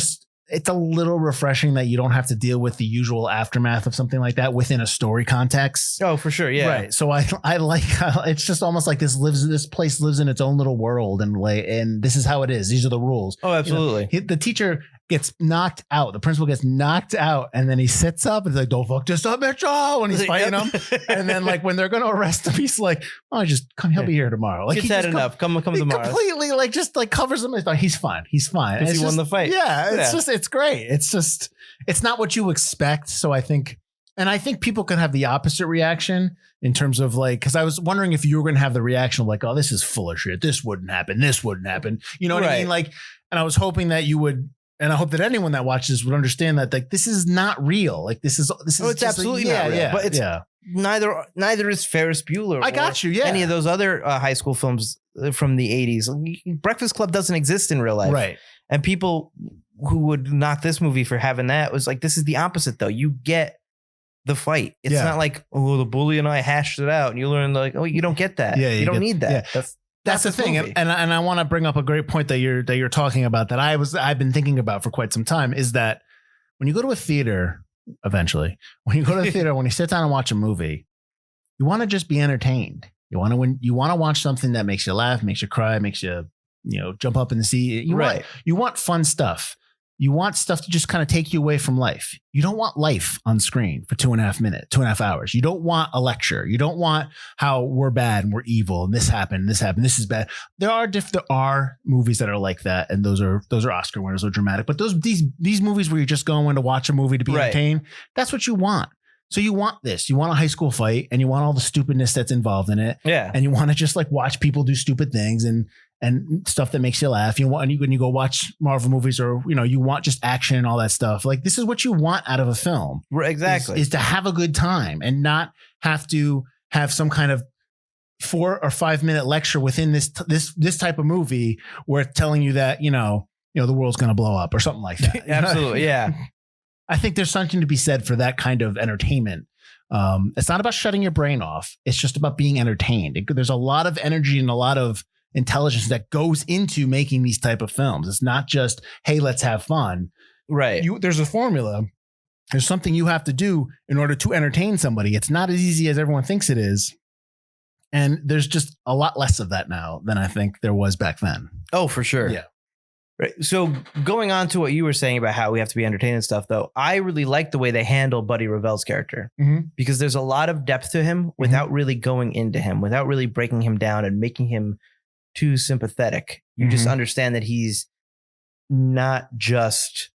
a little refreshing that you don't have to deal with the usual aftermath of something like that within a story context. Oh, for sure, yeah. Right. So I like it's just almost like this place lives in its own little world, and this is how it is. These are the rules. Oh, absolutely. The teacher gets knocked out. The principal gets knocked out, and then he sits up and he's like, "Don't fuck this up, Mitchell!" When he's fighting him, and then like when they're going to arrest him, he's like, "Oh, he'll be here tomorrow." Like he's had enough. Come tomorrow. Completely like just like covers him. He's fine. He's fine. He won the fight. Yeah, it's great. It's not what you expect. So I think people can have the opposite reaction in terms of like, because I was wondering if you were going to have the reaction of like, "Oh, this is full of shit. This wouldn't happen. This wouldn't happen." You know what I mean? Like, and I was hoping that you would. And I hope that anyone that watches would understand that like this is not real. Like this is. Oh, it's absolutely not real. Yeah, but it's neither is Ferris Bueller. I got you. Yeah, any of those other high school films from the 80s. Breakfast Club doesn't exist in real life, right? And people who would knock this movie for having that was like, this is the opposite though. You get the fight. It's not like, oh, the bully and I hashed it out, and you learn like, oh, you don't get that. Yeah, you don't need that. Yeah. That's the thing, and I want to bring up a great point that you're talking about that I've been thinking about for quite some time, is that when you go to a theater, when you sit down and watch a movie, you want to just be entertained. You want to watch something that makes you laugh, makes you cry, makes you jump up in the seat. You want fun stuff. You want stuff to just kind of take you away from life. You don't want life on screen for 2.5 hours. You don't want a lecture. You don't want how we're bad and we're evil and this happened, this is bad. There are movies that are like that, and those are Oscar winners, or dramatic. But these movies where you're just going to watch a movie to be entertained, that's what you want. So you want this. You want a high school fight, and you want all the stupidness that's involved in it. Yeah. And you want to just like watch people do stupid things and stuff that makes you laugh. When you go watch Marvel movies, or you want just action and all that stuff. Like this is what you want out of a film. Exactly. Is to have a good time and not have to have some kind of 4 or 5 minute lecture within this type of movie where it's telling you that the world's going to blow up or something like that. Absolutely, yeah. I think there's something to be said for that kind of entertainment. It's not about shutting your brain off. It's just about being entertained. There's a lot of energy and a lot of intelligence that goes into making these type of films. It's not just, hey, let's have fun. Right. There's a formula. There's something you have to do in order to entertain somebody. It's not as easy as everyone thinks it is. And there's just a lot less of that now than I think there was back then. Oh, for sure. Yeah. Right. So going on to what you were saying about how we have to be entertained and stuff, though, I really like the way they handle Buddy Revel's character, because there's a lot of depth to him without really going into him, without really breaking him down and making him too sympathetic. You just understand that he's not just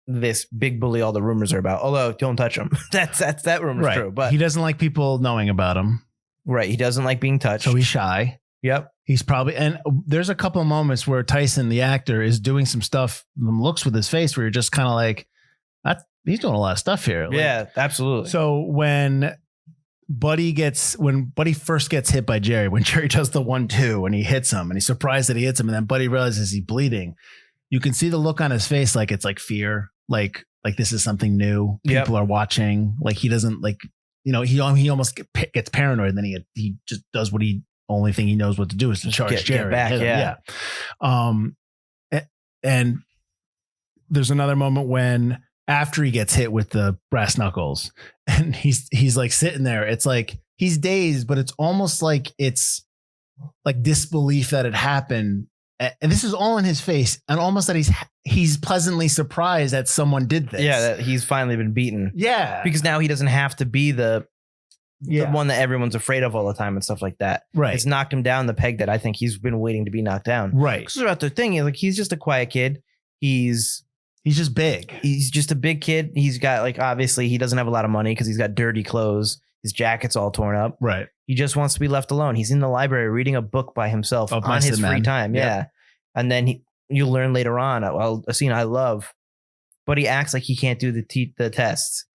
this big bully all the rumors are about. Although, don't touch him. that rumor's true. But he doesn't like people knowing about him. Right. He doesn't like being touched. So he's shy. Yep. He's probably, and there's a couple of moments where Tyson, the actor, is doing some stuff, looks with his face where you're just kind of like, he's doing a lot of stuff here. Like, yeah, absolutely. So when Buddy first gets hit by Jerry, when Jerry does the 1-2 and he hits him and he's surprised that he hits him, and then Buddy realizes he's bleeding, you can see the look on his face, like it's like fear, like this is something new. People are watching. Like he doesn't he almost gets paranoid, and then he just does what only thing he knows what to do is to charge Jerry. Get back, and there's another moment when after he gets hit with the brass knuckles and he's like sitting there, it's like he's dazed, but it's almost like it's like disbelief that it happened. And this is all in his face, and almost that he's pleasantly surprised that someone did this. Yeah, that he's finally been beaten. Yeah. Because now he doesn't have to be the the one that everyone's afraid of all the time and stuff like that. Right. It's knocked him down the peg that I think he's been waiting to be knocked down. Right. Because about the thing is, like, he's just a quiet kid. He's just big. He's just a big kid. He's got, like, obviously he doesn't have a lot of money because he's got dirty clothes. His jacket's all torn up. Right. He just wants to be left alone. He's in the library reading a book by himself on his free time. Yep. Yeah. And then you'll learn later on, a scene I love, but he acts like he can't do the tests.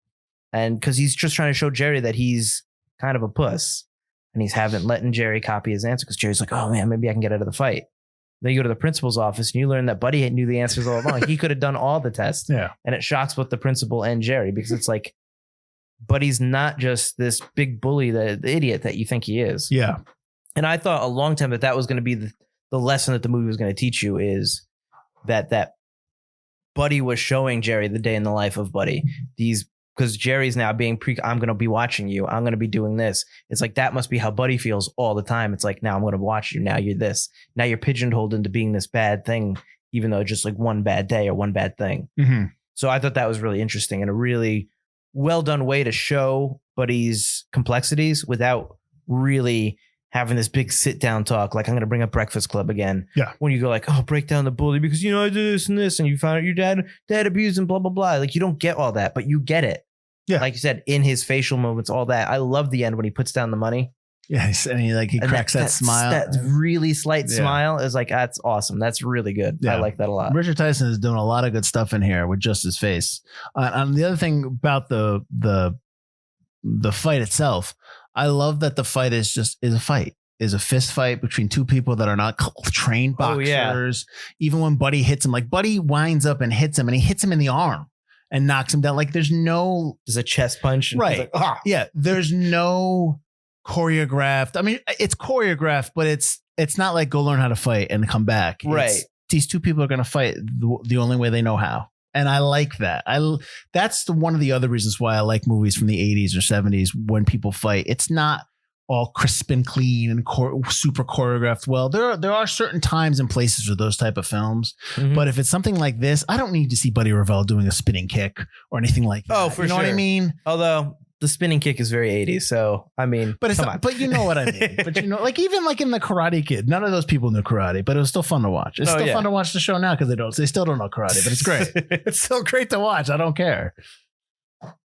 And because he's just trying to show Jerry that he's kind of a puss, and he's letting Jerry copy his answer because Jerry's like, oh man, maybe I can get out of the fight. Then you go to the principal's office and you learn that Buddy knew the answers all along. He could have done all the tests. Yeah. And it shocks both the principal and Jerry because it's like, Buddy's not just this big bully, the idiot that you think he is. Yeah. And I thought a long time that was going to be the lesson that the movie was going to teach you, is that Buddy was showing Jerry the day in the life of Buddy. Because Jerry's now being I'm going to be watching you. I'm going to be doing this. It's like, that must be how Buddy feels all the time. It's like, now I'm going to watch you. Now you're this. Now you're pigeonholed into being this bad thing, even though it's just like one bad day or one bad thing. Mm-hmm. So I thought that was really interesting and a really well done way to show Buddy's complexities without really having this big sit down talk. Like, I'm going to bring up Breakfast Club again. Yeah. When you go like, oh, break down the bully because, I did this and this, and you found out your dad abused and blah, blah, blah. Like, you don't get all that, but you get it. Yeah. Like you said, in his facial movements, all that. I love the end when he puts down the money. Yeah. And he cracks that smile. That really slight smile is like, that's awesome. That's really good. Yeah. I like that a lot. Richard Tyson is doing a lot of good stuff in here with just his face. And the other thing about the fight itself, I love that the fight is a fight. Is a fist fight between two people that are not trained boxers. Oh, yeah. Even when Buddy hits him, like Buddy winds up and hits him, and he hits him in the arm and knocks him down. Like, there's a chest punch. And right. Like, yeah. There's no choreographed. I mean, it's choreographed, but it's not like go learn how to fight and come back. Right. These two people are going to fight the only way they know how. And I like that. That's one of the other reasons why I like movies from the 80s or 70s when people fight. It's not all crisp and clean and super choreographed. Well, there are certain times and places for those type of films. Mm-hmm. But if it's something like this, I don't need to see Buddy Revell doing a spinning kick or anything like that. Oh, for sure. You know what I mean? Although the spinning kick is very 80s. So, I mean, but you know what I mean? But like even like in the Karate Kid, none of those people knew karate, but it was still fun to watch. It's still fun to watch the show now because they still don't know karate, but it's great. It's still great to watch. I don't care.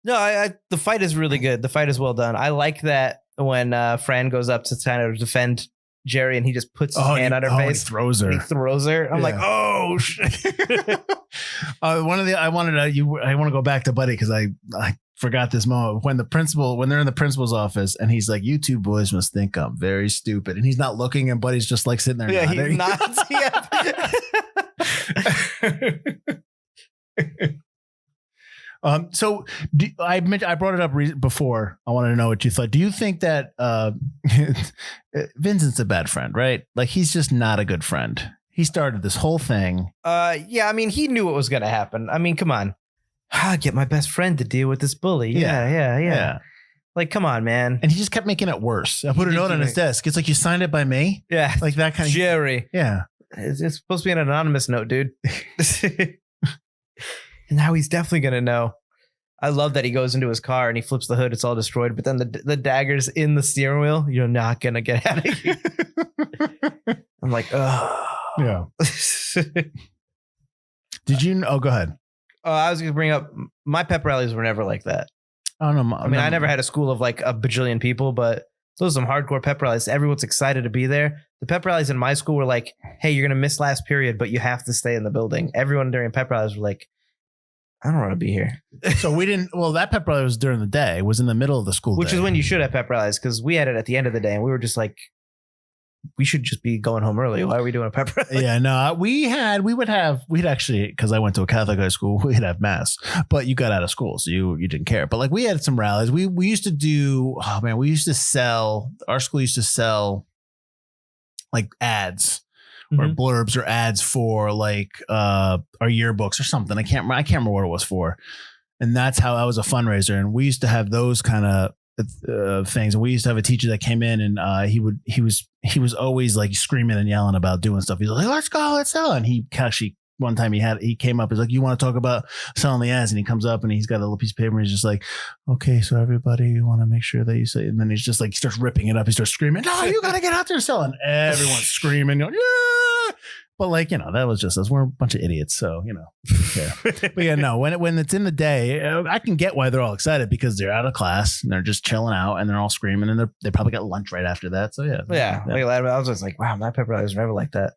No, the fight is really good. The fight is well done. I like that when Fran goes up to kind of defend Jerry and he just puts his hand on her face. He throws her. I'm like, oh shit. I want to go back to Buddy because I forgot this moment when they're in the principal's office and he's like, you two boys must think I'm very stupid, and he's not looking and Buddy's just like sitting there. Yeah, he nods. So I brought it up before. I wanted to know what you thought. Do you think that Vincent's a bad friend, right? Like, he's just not a good friend. He started this whole thing. Yeah. I mean, he knew what was going to happen. I mean, come on. Get my best friend to deal with this bully. Yeah. Like, come on, man. And he just kept making it worse. I put a note on his desk. It's like, you signed it by me. Yeah. Like that kind of Jerry. Yeah. It's supposed to be an anonymous note, dude. And now he's definitely going to know. I love that he goes into his car and he flips the hood. It's all destroyed. But then the dagger's in the steering wheel. You're not going to get out of here. I'm like, oh. Yeah. Did you? Oh, go ahead. I was going to bring up my pep rallies were never like that. Oh, no. I mean, I never had a school of like a bajillion people, but those are some hardcore pep rallies. Everyone's excited to be there. The pep rallies in my school were like, hey, you're going to miss last period, but you have to stay in the building. Everyone during pep rallies were like, I don't want to be here. So we didn't. Well, that pep rally was during the day. It was in the middle of the school Which day. is when you should have pep rallies, because we had it at the end of the day and we were just like, we should just be going home early. Why are we doing a pep rally? Yeah, no, we'd actually, because I went to a Catholic high school, we'd have mass, but you got out of school, so you didn't care. But like, we had some rallies. We used to do, our school used to sell like ads or blurbs or ads for like our yearbooks or something. I can't remember what it was for. And that's how I was a fundraiser. And we used to have those kind of things. And we used to have a teacher that came in and he was always like screaming and yelling about doing stuff. He's like, let's go, let's go. And he actually one time he came up, he's like, you want to talk about selling the ads? And he comes up and he's got a little piece of paper and he's just like, okay, so everybody, you want to make sure that you say, and then he's just like, he starts ripping it up. He starts screaming, no, you got to get out there selling. Everyone's screaming, going, yeah. But like, that was just us. We're a bunch of idiots. So, yeah. But yeah, no, when it's in the day, I can get why they're all excited because they're out of class and they're just chilling out and they're all screaming and they probably got lunch right after that. So yeah. Yeah. I was just like, wow, Matt Pepperell was never like that.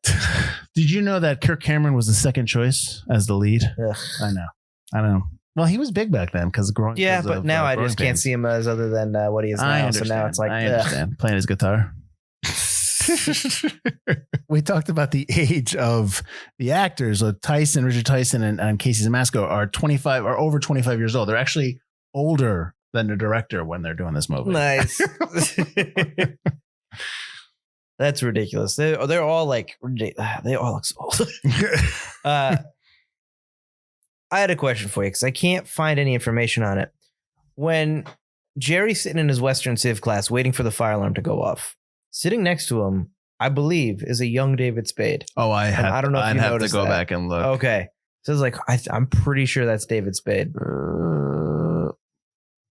Did you know that Kirk Cameron was the second choice as the lead? Ugh. I know. Well, he was big back then because growing. Yeah, but now I just can't see him as other than what he is now. So now it's like, I understand. Playing his guitar. We talked about the age of the actors. Richard Tyson and Casey Siemaszko are 25 or over 25 years old. They're actually older than the director when they're doing this movie. Nice. That's ridiculous. They're all like, they all look so old. I had a question for you because I can't find any information on it. When Jerry's sitting in his Western Civ class waiting for the fire alarm to go off, sitting next to him, I believe, is a young David Spade. Oh, I don't know if I'd you have to go back and look. Okay. So it's like, I'm pretty sure that's David Spade.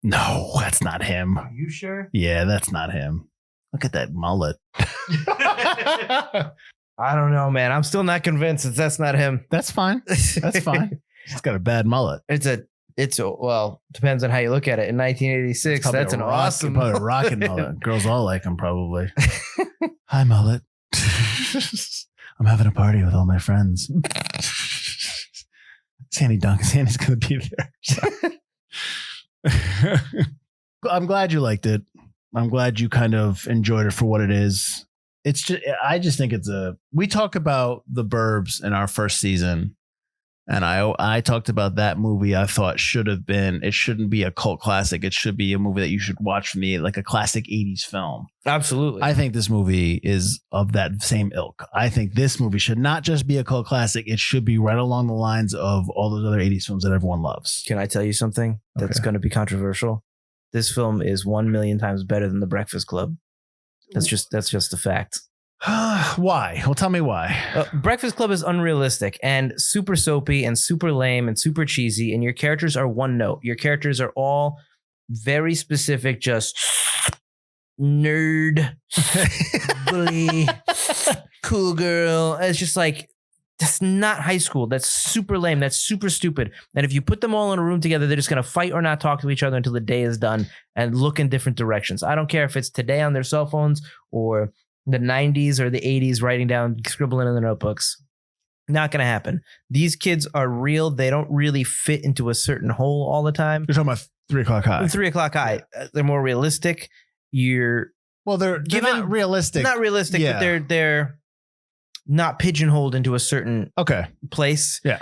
No, that's not him. Are you sure? Yeah, that's not him. Look at that mullet. I don't know, man. I'm still not convinced that that's not him. That's fine. That's fine. He's got a bad mullet. Well, depends on how you look at it. In 1986, that's an awesome probably a rockin' mullet. Girls all like him, probably. Hi, mullet. I'm having a party with all my friends. Sandy's going to be there. I'm glad you liked it. I'm glad you kind of enjoyed it for what it is. I just think we talk about The Burbs in our first season. And I talked about that movie. I thought it shouldn't be a cult classic. It should be a movie that you should watch for me, like a classic 80s film. Absolutely. I think this movie is of that same ilk. I think this movie should not just be a cult classic. It should be right along the lines of all those other 80s films that everyone loves. Can I tell you something that's going to be controversial? This film is 1 million times better than The Breakfast Club. That's just a fact. Why? Well, tell me why. Breakfast Club is unrealistic and super soapy and super lame and super cheesy. And your characters are one note. Your characters are all very specific, just nerd, bully, cool girl. It's just like, that's not high school. That's super lame. That's super stupid. And if you put them all in a room together, they're just going to fight or not talk to each other until the day is done and look in different directions. I don't care if it's today on their cell phones or the 90s or the 80s writing down, scribbling in their notebooks. Not going to happen. These kids are real. They don't really fit into a certain hole all the time. You're talking about 3 o'clock high. 3 o'clock high. They're more realistic. They're not realistic. Not realistic, yeah. But they're not pigeonholed into a certain place. Yeah.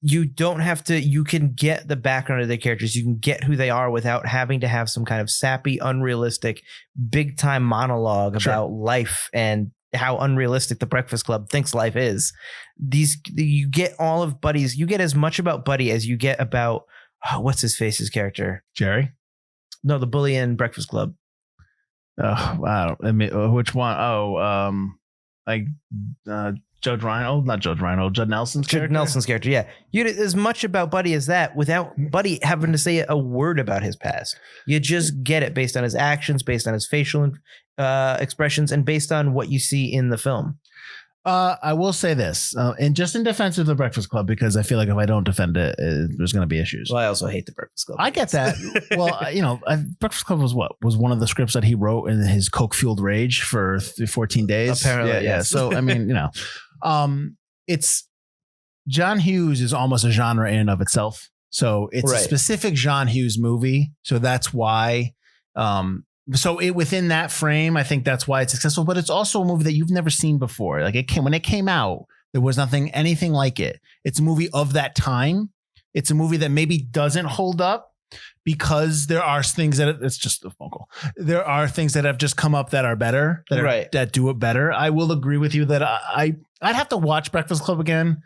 You don't have to, you can get the background of their characters. You can get who they are without having to have some kind of sappy, unrealistic, big time monologue about life and how unrealistic the Breakfast Club thinks life is. You get all of Buddy's, you get as much about Buddy as you get about, what's his face's character? Jerry? No, the bully in Breakfast Club. Oh, wow. I mean, which one? Judge Reinhold, not Judge Reinhold, Judd Nelson's character. Judd Nelson's character, yeah. You get as much about Buddy as that without Buddy having to say a word about his past. You just get it based on his actions, based on his facial expressions, and based on what you see in the film. I will say this, and just in defense of The Breakfast Club, because I feel like if I don't defend it, there's going to be issues. Well, I also hate The Breakfast Club. I get that. Well, Breakfast Club was one of the scripts that he wrote in his coke-fueled rage for 14 days. Apparently, yeah. So, I mean, it's John Hughes is almost a genre in and of itself. So it's a specific John Hughes movie. So that's why. Within that frame, I think that's why it's successful. But it's also a movie that you've never seen before. Like when it came out, there was anything like it. It's a movie of that time. It's a movie that maybe doesn't hold up because there are things it's just a phone call. There are things that have just come up that are better, that do it better. I will agree with you that I'd have to watch Breakfast Club again.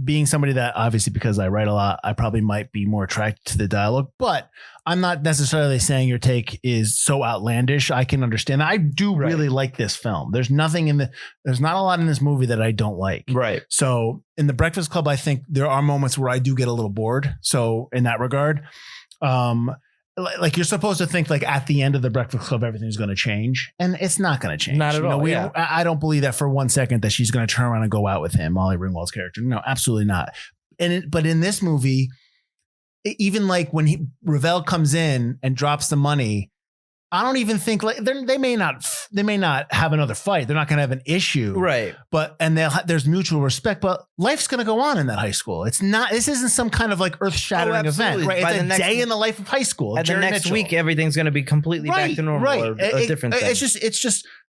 being somebody that obviously, because I write a lot, I probably might be more attracted to the dialogue, but I'm not necessarily saying your take is so outlandish. I can understand. I do really like this film. There's not a lot in this movie that I don't like. Right. So in The Breakfast Club, I think there are moments where I do get a little bored. So in that regard, like you're supposed to think like at the end of The Breakfast Club, everything's going to change, and it's not going to change. Not at all. I don't believe that for 1 second that she's going to turn around and go out with him, Molly Ringwald's character. No, absolutely not. But in this movie, even like when Ravel comes in and drops the money, I don't even think like they may not have another fight. They're not going to have an issue. Right. But there's mutual respect, but life's going to go on in that high school. This isn't some kind of like earth shattering event, right? By it's a day in the life of high school. At the next week, everything's going to be completely back to normal. Right. Or a different thing.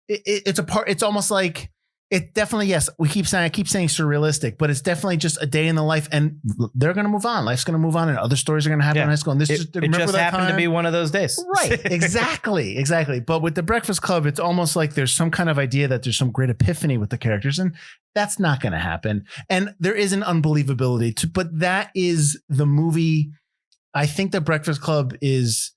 It's a part. It's almost like it definitely, yes, I keep saying surrealistic, but it's definitely just a day in the life, and they're going to move on. Life's going to move on, and other stories are going to happen in high school. And this it just happened to be one of those days. Right. Exactly. But with The Breakfast Club, it's almost like there's some kind of idea that there's some great epiphany with the characters, and that's not going to happen. And there is an unbelievability but that is the movie. I think The Breakfast Club is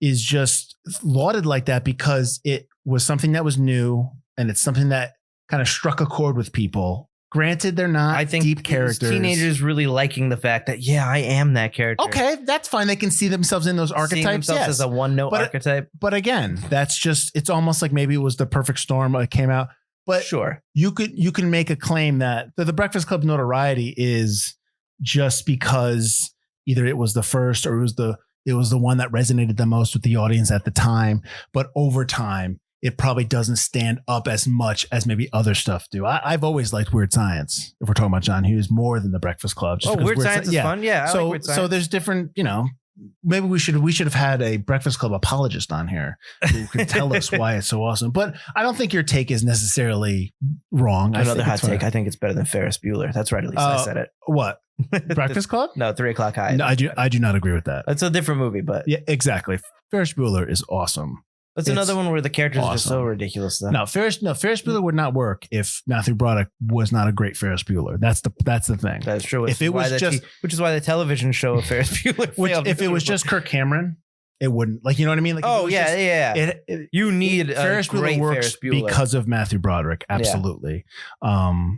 just lauded like that because it was something that was new, and it's something that kind of struck a chord with people. Granted, they're not deep characters. Teenagers really liking the fact that, I am that character. Okay, that's fine. They can see themselves in those archetypes. Seeing themselves as a one-note archetype. But again, it's almost like maybe it was the perfect storm that came out. But sure, you can make a claim that the Breakfast Club notoriety is just because either it was the first or it was the one that resonated the most with the audience at the time. But over time, it probably doesn't stand up as much as maybe other stuff do. I've always liked Weird Science, if we're talking about John Hughes, more than The Breakfast Club. Weird Science is fun. Yeah. So, I like Weird Science. So there's different, maybe we should have had a Breakfast Club apologist on here who could tell us why it's so awesome. But I don't think your take is necessarily wrong. Another hot take. I think it's better than Ferris Bueller. That's right. At least I said it. What? Breakfast Club? No, 3 O'clock High. No, I do not agree with that. It's a different movie, but yeah, exactly. Ferris Bueller is awesome. That's another one where the characters are just so ridiculous. Though. No, Ferris Bueller would not work if Matthew Broderick was not a great Ferris Bueller. That's the thing. That's true. If it was which is why the television show of Ferris Bueller failed. If it was just Kirk Cameron, it wouldn't. Like, you know what I mean? Like, you need Ferris Bueller works because of Matthew Broderick. Absolutely. Yeah.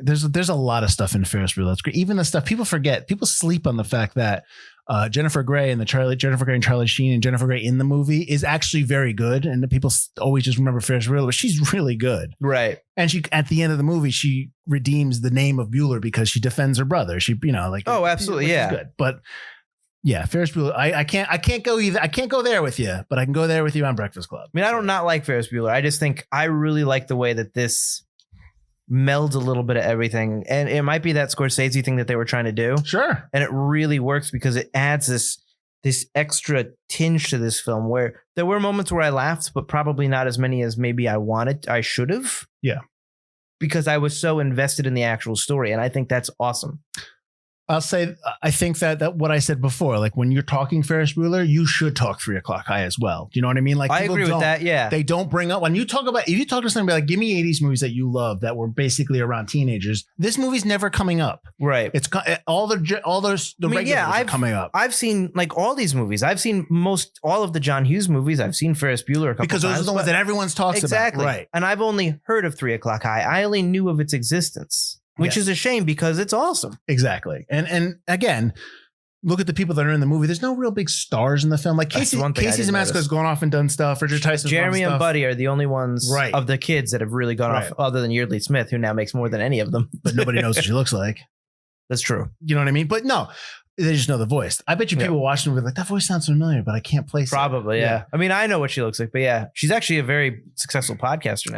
There's a lot of stuff in Ferris Bueller that's great. Even the stuff people forget. People sleep on the fact that Jennifer Grey and Charlie Sheen and Jennifer Grey in the movie is actually very good, and the people always just remember Ferris Bueller, but she's really good, right? And she, at the end of the movie, she redeems the name of Bueller because she defends her brother. She, oh, absolutely, yeah, good. But yeah, Ferris Bueller, I can't go either. I can't go there with you, but I can go there with you on Breakfast Club. I mean, I don't not like Ferris Bueller. I just think I really like the way that this melds a little bit of everything, and it might be that Scorsese thing that they were trying to do. Sure, and it really works because it adds this extra tinge to this film where there were moments where I laughed, but probably not as many as maybe I should have. Yeah, because I was so invested in the actual story, and I think that's awesome. I'll say, I think that what I said before, like when you're talking Ferris Bueller, you should talk 3 O'clock High as well. Do you know what I mean? Like, I agree with that. Yeah. They don't bring up, if you talk to somebody like, give me 80s movies that you love that were basically around teenagers, this movie's never coming up. Right. It's all the regulars are coming up. I've seen like all these movies. I've seen all of the John Hughes movies. I've seen Ferris Bueller a couple because those times, are the ones that everyone's talks about. Exactly. Right. And I've only heard of 3 O'clock High. I only knew of its existence. Which is a shame because it's awesome. Exactly. And again, look at the people that are in the movie. There's no real big stars in the film. Like Casey Siemaszko has gone off and done stuff. Richard Tyson. Jeremy and Buddy are the only ones of the kids that have really gone off, other than Yeardley Smith, who now makes more than any of them. But nobody knows what she looks like. That's true. You know what I mean? But no, they just know the voice. I bet you people watching will be like, that voice sounds familiar, but I can't place it. Probably, yeah. I mean, I know what she looks like, but yeah, she's actually a very successful podcaster now.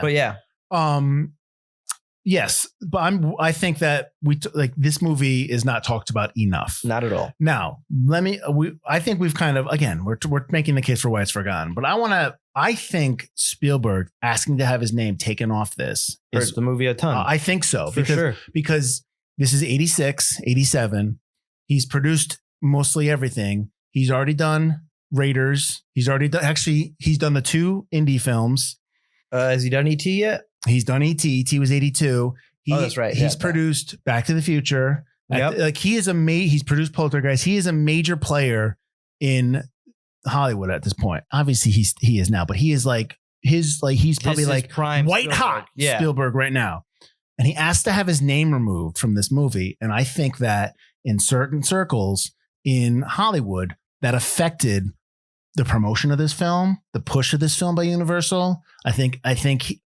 But yeah. Yes, but I think that this movie is not talked about enough. Not at all. Now, I think we've kind of, again, we're making the case for why it's forgotten, but I think Spielberg asking to have his name taken off this hurts the movie a ton. I think so. Because this is 86, 87. He's produced mostly everything. He's already done Raiders. He's done the 2 indie films. Has he done E.T. yet? He's done E.T. E.T. was 82. That's right. He's produced Back to the Future. Yep. He's produced Poltergeist. He is a major player in Hollywood at this point. Obviously he is now, but he is he's probably like prime white Spielberg. hot Spielberg right now. And he asked to have his name removed from this movie. And I think that in certain circles in Hollywood, that affected the promotion of this film, the push of this film by Universal. I think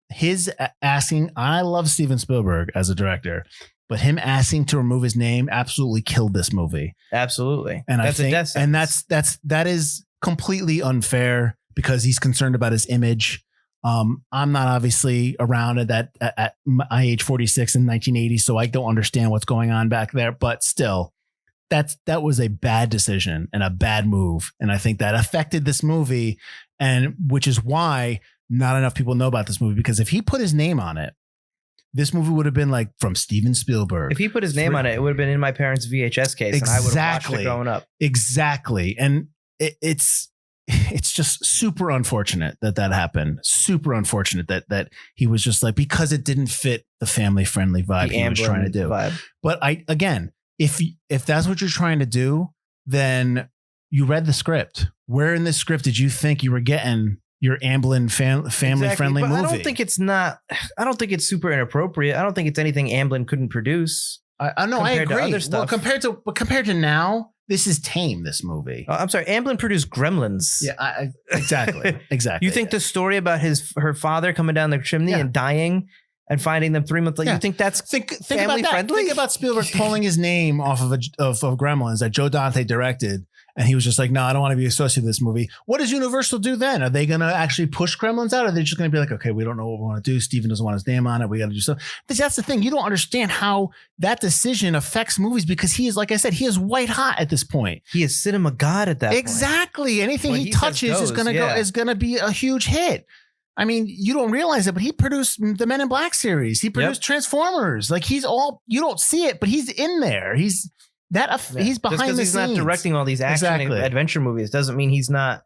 his asking, I love Steven Spielberg as a director, but him asking to remove his name absolutely killed this movie. Absolutely. And that's I think, a death sentence. that is completely unfair because he's concerned about his image. I'm not obviously around at my age 46 in 1980, so I don't understand what's going on back there. But still, that was a bad decision and a bad move, and I think that affected this movie, and which is why not enough people know about this movie. Because if he put his name on it, this movie would have been like from Steven Spielberg. If he put his name on it, it would have been in my parents' VHS case, and I would have watched it growing up. Exactly, and it's just super unfortunate that happened. Super unfortunate that he was just like, because it didn't fit the family friendly vibe he was trying to do. Vibe. But if that's what you're trying to do, then you read the script. Where in this script did you think you were getting your Amblin family friendly movie? I don't think it's super inappropriate. I don't think it's anything Amblin couldn't produce. I know. I agree. To other stuff. Well, compared to now, this is tame, this movie. I'm sorry. Amblin produced Gremlins. Yeah, exactly. Exactly. You think the story about her father coming down the chimney and dying and finding them 3 months later, you think that's family friendly? Think about Spielberg pulling his name off of Gremlins that Joe Dante directed. And he was just like, no, I don't want to be associated with this movie. What does Universal do then? Are they going to actually push Gremlins out? Or are they just going to be like, okay, we don't know what we want to do. Steven doesn't want his name on it. We got to do something. That's the thing. You don't understand how that decision affects movies because he is, like I said, he is white hot at this point. He is cinema god at that point. Exactly. Anything he touches is going to be a huge hit. I mean, you don't realize it, but he produced the Men in Black series. He produced Transformers. Like you don't see it, but he's in there. He's behind Just the scenes. He's not directing all these action adventure movies doesn't mean he's not.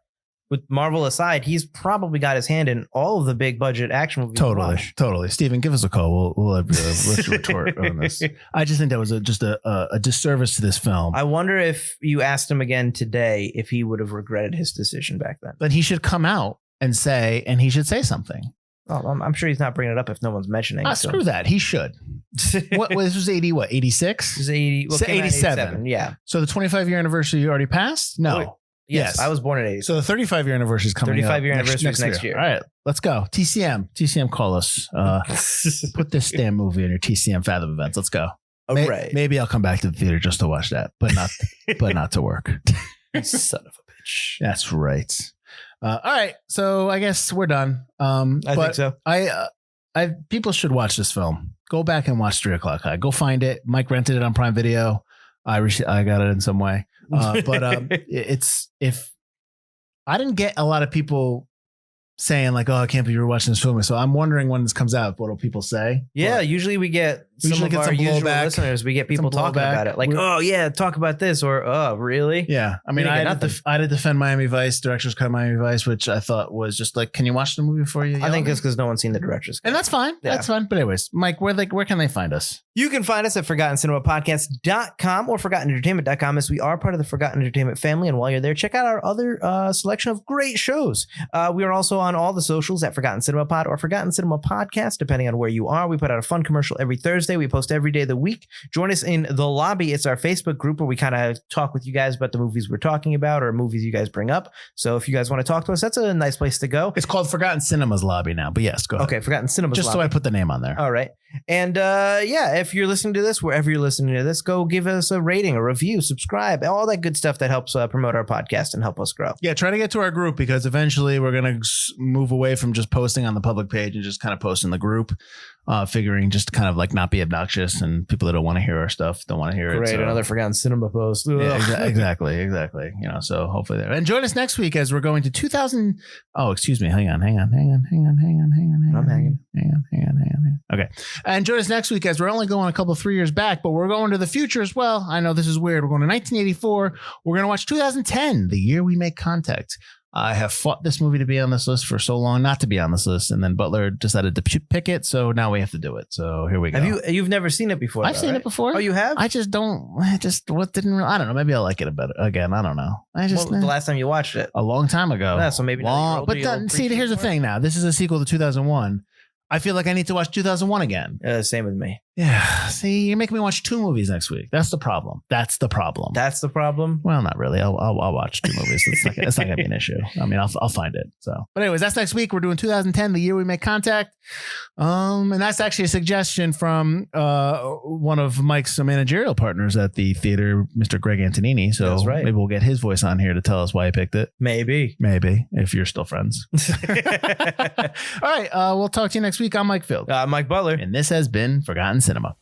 With Marvel aside, he's probably got his hand in all of the big budget action movies. Totally. Steven, give us a call. We'll let's retort on this. I just think that was just a disservice to this film. I wonder if you asked him again today if he would have regretted his decision back then. But he should come out and he should say something. Oh, I'm sure he's not bringing it up if no one's mentioning it. Screw that. He should. This was 86? This was 80. Well, 87. Yeah. So the 25-year anniversary you already passed? No. Yes. I was born at 80. So the 35-year anniversary is coming up. 35-year anniversary next year. All right. Let's go. TCM, call us. Put this damn movie in your TCM Fathom events. Let's go. Right. Maybe I'll come back to the theater just to watch that, but not to work. Son of a bitch. That's right. All right, so I guess we're done. I think so. People should watch this film. Go back and watch 3 O'Clock High. Go find it. Mike rented it on Prime Video. I got it in some way. But it's if I didn't get a lot of people saying like, "Oh, I can't believe you're watching this film." So I'm wondering when this comes out, what will people say? Yeah, usually we get some of our usual listeners. We get people talking about it, like, "Oh yeah, talk about this," or "Oh, really?" Yeah, I mean, I had to defend Miami Vice, Director's Cut Miami Vice, which I thought was just like, can you watch the movie before you? I think it's because no one's seen the Director's Cut, and that's fine. Yeah. That's fine. But anyways, Mike, where can they find us? You can find us at ForgottenCinemaPodcast.com or ForgottenEntertainment.com, as we are part of the Forgotten Entertainment family. And while you're there, check out our other selection of great shows. We are also on all the socials at Forgotten Cinema Pod or Forgotten Cinema Podcast, depending on where you are. We put out a fun commercial every Thursday. We post every day of the week. Join us in the lobby. It's our Facebook group where we kind of talk with you guys about the movies we're talking about or movies you guys bring up. So if you guys want to talk to us, that's a nice place to go. It's called Forgotten Cinema's Lobby now, but yes, go ahead. Okay, Forgotten Cinema's Just Lobby. So I put the name on there. All right. And if you're listening to this, wherever you're listening to this, go give us a rating, a review, subscribe, all that good stuff that helps promote our podcast and help us grow. Yeah, try to get to our group because eventually we're going to move away from just posting on the public page and just kind of post in the group, figuring just to kind of like not be obnoxious and people that don't want to hear our stuff don't want to hear it. Great, another Forgotten Cinema post. Yeah, exactly. You know, so hopefully there. And join us next week as we're going to 2000. Oh, excuse me. Hang on. I'm hanging. Hang on. Okay. And join us next week as we're only going a couple 3 years back, but we're going to the future as well. I know this is weird. We're going to 1984. We're going to watch 2010, the year we make contact. I have fought this movie to be on this list for so long, not to be on this list, and then Butler decided to pick it, so now we have to do it. So here we go. You've never seen it before? I've seen it before. Oh, you have? I just don't. I don't know. Maybe I'll like it a bit again. I don't know. When was the last time you watched it? A long time ago. Yeah, so maybe long. But see, here's the thing. Now this is a sequel to 2001. I feel like I need to watch 2001 again. Same with me. Yeah. See, you're making me watch 2 movies next week. That's the problem. That's the problem. Well, not really. I'll watch 2 movies. It's not gonna be an issue. I mean, I'll find it. So, but anyways, that's next week. We're doing 2010, the year we make contact. And that's actually a suggestion from one of Mike's managerial partners at the theater, Mr. Greg Antonini. So that's right. Maybe we'll get his voice on here to tell us why he picked it. Maybe, if you're still friends. All right. We'll talk to you next week. I'm Mike Field. Mike Butler. And this has been Forgotten Cinema.